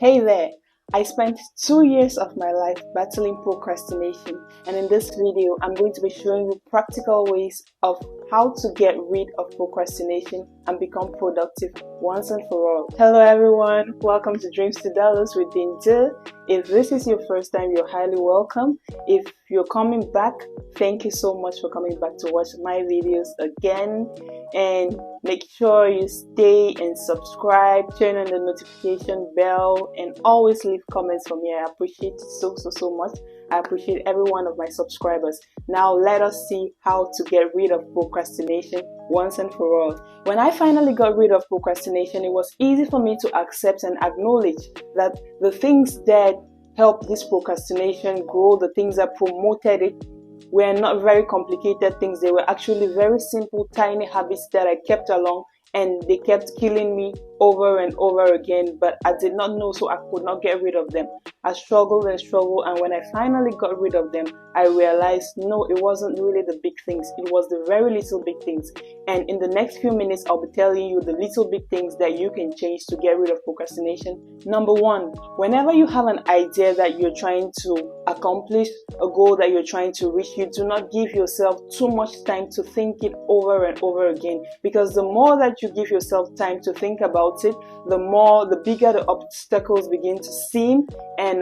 Hey there! I spent 2 years of my life battling procrastination, and in this video, I'm going to be showing you practical ways of how to get rid of procrastination and become productive once and for all. Hello everyone, welcome to Dreams to Dollars with Dinja. If this is your first time, you're highly welcome. If you're coming back, thank you so much for coming back to watch my videos again. And make sure you stay and subscribe, turn on the notification bell, and always leave comments for me. I appreciate it so much. I appreciate every one of my subscribers. Now let us see how to get rid of procrastination once and for all. When I finally got rid of procrastination, it was easy for me to accept and acknowledge that the things that helped this procrastination grow, the things that promoted it, were not very complicated things. They were actually very simple, tiny habits that I kept along, and they kept killing me over and over again, but I did not know, so I could not get rid of them. I struggled and struggled, and when I finally got rid of them, I realized no, it wasn't really the big things, it was the very little big things. And in the next few minutes, I'll be telling you the little big things that you can change to get rid of procrastination. Number one, whenever you have an idea that you're trying to accomplish, a goal that you're trying to reach, you do not give yourself too much time to think it over and over again, because the more that you give yourself time to think about it, the bigger the obstacles begin to seem, and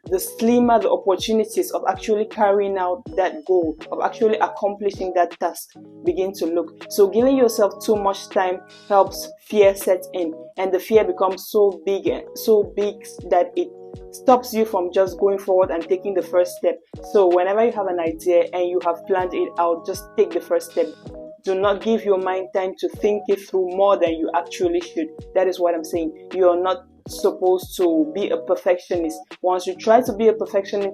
the slimmer the opportunities of actually carrying out that goal, of actually accomplishing that task begin to look. So giving yourself too much time helps fear set in, and the fear becomes so big that it stops you from just going forward and taking the first step. So whenever you have an idea and you have planned it out, just take the first step. Do not give your mind time to think it through more than you actually should. That is what I'm saying. You are not supposed to be a perfectionist. Once you try to be a perfectionist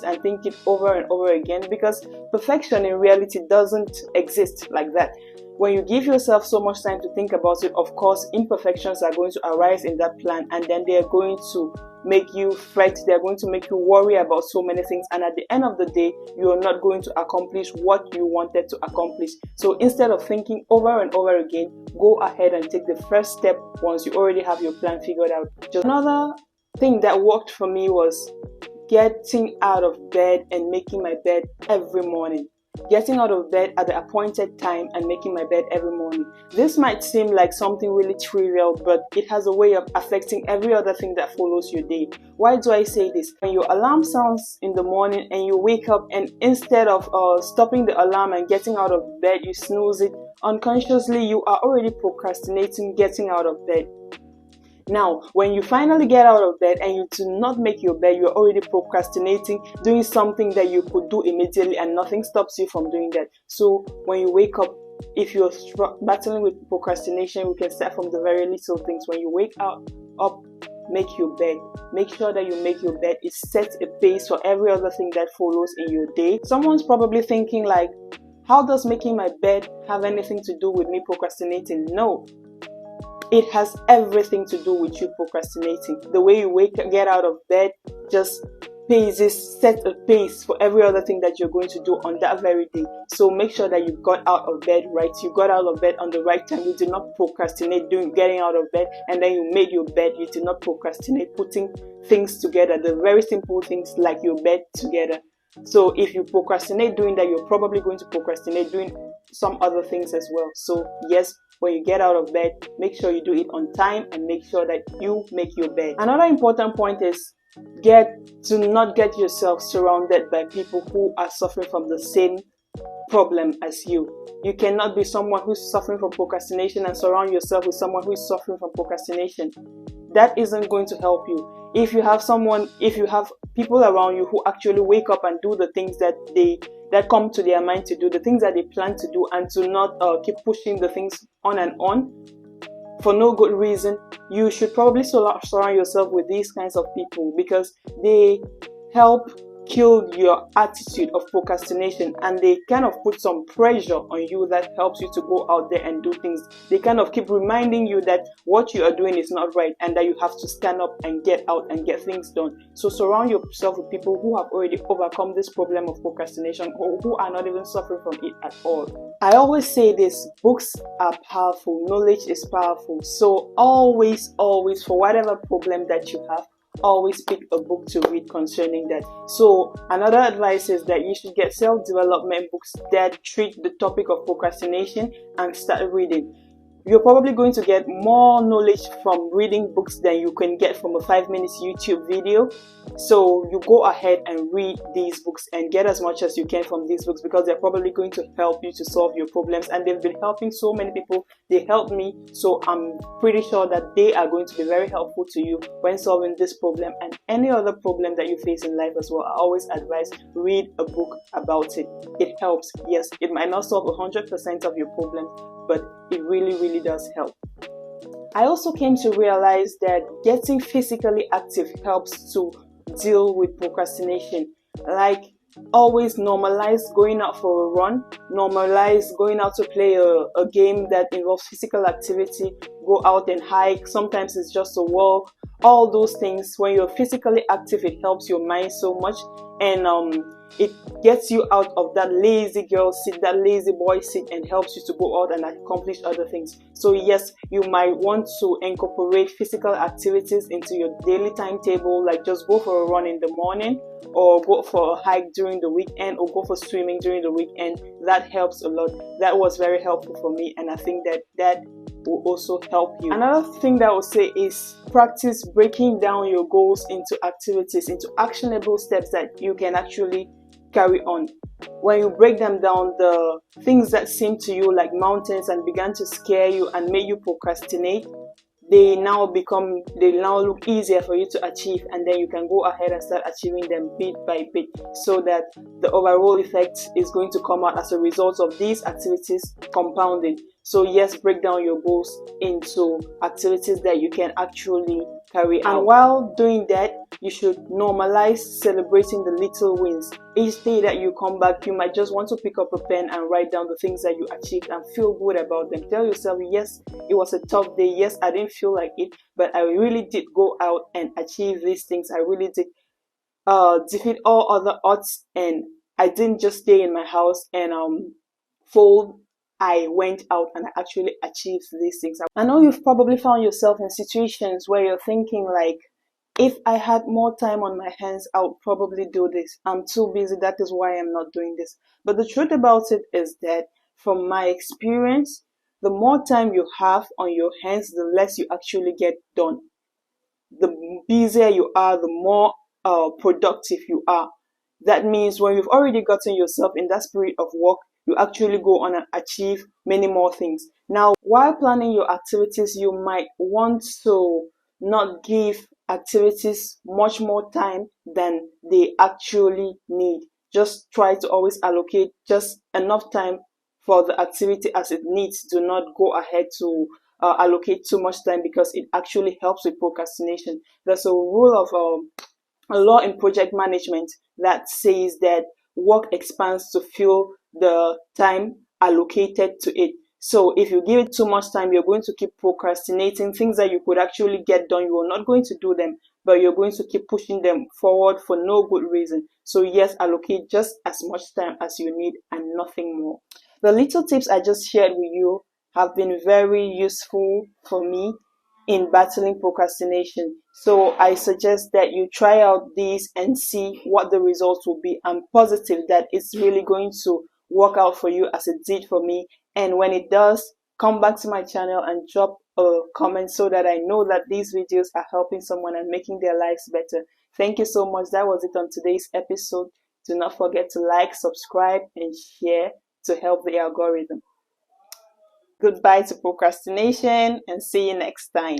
and think it over and over again, because perfection in reality doesn't exist like that. When you give yourself so much time to think about it, of course, imperfections are going to arise in that plan, and then they are going to make you fret, they're going to make you worry about so many things, and at the end of the day, you are not going to accomplish what you wanted to accomplish. So instead of thinking over and over again, go ahead and take the first step once you already have your plan figured out. Just another thing that worked for me was getting out of bed and making my bed every morning. Getting out of bed at the appointed time and making my bed every morning. This might seem like something really trivial, but it has a way of affecting every other thing that follows your day. Why do I say this? When your alarm sounds in the morning and you wake up, and instead of stopping the alarm and getting out of bed, you snooze it, unconsciously you are already procrastinating getting out of bed. Now, when you finally get out of bed and you do not make your bed, you're already procrastinating, doing something that you could do immediately, and nothing stops you from doing that. So when you wake up, if you're battling with procrastination, we can start from the very little things. When you wake up, make your bed. Make sure that you make your bed. It sets a pace for every other thing that follows in your day. Someone's probably thinking like, how does making my bed have anything to do with me procrastinating? No. It has everything to do with you procrastinating. The way you get out of bed just set a pace for every other thing that you're going to do on that very day. So make sure that you got out of bed right. You got out of bed on the right time. You did not procrastinate getting out of bed, and then you made your bed. You did not procrastinate putting things together, the very simple things like your bed together. So if you procrastinate doing that, you're probably going to procrastinate doing some other things as well. So yes, when you get out of bed, make sure you do it on time and make sure that you make your bed. Another important point is to not get yourself surrounded by people who are suffering from the same problem as you. You cannot be someone who's suffering from procrastination and surround yourself with someone who is suffering from procrastination. That isn't going to help you. If you have people around you who actually wake up and do the things that come to their mind to do, the things that they plan to do, and to not keep pushing the things on and on for no good reason, you should probably surround yourself with these kinds of people, because they help kill your attitude of procrastination, and they kind of put some pressure on you that helps you to go out there and do things. They kind of keep reminding you that what you are doing is not right and that you have to stand up and get out and get things done. So surround yourself with people who have already overcome this problem of procrastination, or who are not even suffering from it at all. I always say this: books are powerful, knowledge is powerful. So always, for whatever problem that you have, always pick a book to read concerning that. So another advice is that you should get self-development books that treat the topic of procrastination and start reading. You're probably going to get more knowledge from reading books than you can get from a 5-minute YouTube video. So you go ahead and read these books and get as much as you can from these books, because they're probably going to help you to solve your problems, and they've been helping so many people. They helped me, so I'm pretty sure that they are going to be very helpful to you when solving this problem and any other problem that you face in life as well. I always advise, read a book about it. It helps. Yes, it might not solve 100% of your problems, but it really does help. I also came to realize that getting physically active helps to deal with procrastination. Like, always normalize going out for a run, normalize going out to play a game that involves physical activity, go out and hike. Sometimes it's just a walk. All those things, when you're physically active, it helps your mind so much, and it gets you out of that lazy girl seat, that lazy boy seat, and helps you to go out and accomplish other things. So yes, you might want to incorporate physical activities into your daily timetable, like just go for a run in the morning, or go for a hike during the weekend, or go for swimming during the weekend. That helps a lot. That was very helpful for me, and I think that will also help you. Another thing that I would say is practice breaking down your goals into activities, into actionable steps that you can actually carry on. When you break them down, the things that seem to you like mountains and began to scare you and make you procrastinate, they now look easier for you to achieve, and then you can go ahead and start achieving them bit by bit, so that the overall effect is going to come out as a result of these activities compounding. So yes, break down your goals into activities that you can actually carry out. And while doing that, you should normalize celebrating the little wins. Each day that you come back, you might just want to pick up a pen and write down the things that you achieved and feel good about them. Tell yourself, yes, it was a tough day. Yes, I didn't feel like it, but I really did go out and achieve these things. I really did defeat all other odds, and I didn't just stay in my house and fold. I went out and I actually achieved these things. I know you've probably found yourself in situations where you're thinking like, if I had more time on my hands, I would probably do this. I'm too busy. That is why I'm not doing this. But the truth about it is that, from my experience, the more time you have on your hands, the less you actually get done. The busier you are, the more productive you are. That means when you've already gotten yourself in that spirit of work, you actually go on and achieve many more things. Now, while planning your activities, you might want to not give activities much more time than they actually need. Just try to always allocate just enough time for the activity as it needs. Do not go ahead to allocate too much time, because it actually helps with procrastination. There's a rule of a law in project management that says that work expands to fill the time allocated to it. So if you give it too much time, you're going to keep procrastinating things that you could actually get done. You are not going to do them, but you're going to keep pushing them forward for no good reason. So yes, allocate just as much time as you need and nothing more. The little tips I just shared with you have been very useful for me in battling procrastination. So I suggest that you try out these and see what the results will be. I'm positive that it's really going to work out for you as it did for me. And when it does, come back to my channel and drop a comment so that I know that these videos are helping someone and making their lives better. Thank you so much. That was it on today's episode. Do not forget to like, subscribe, and share to help the algorithm. Goodbye to procrastination, and see you next time.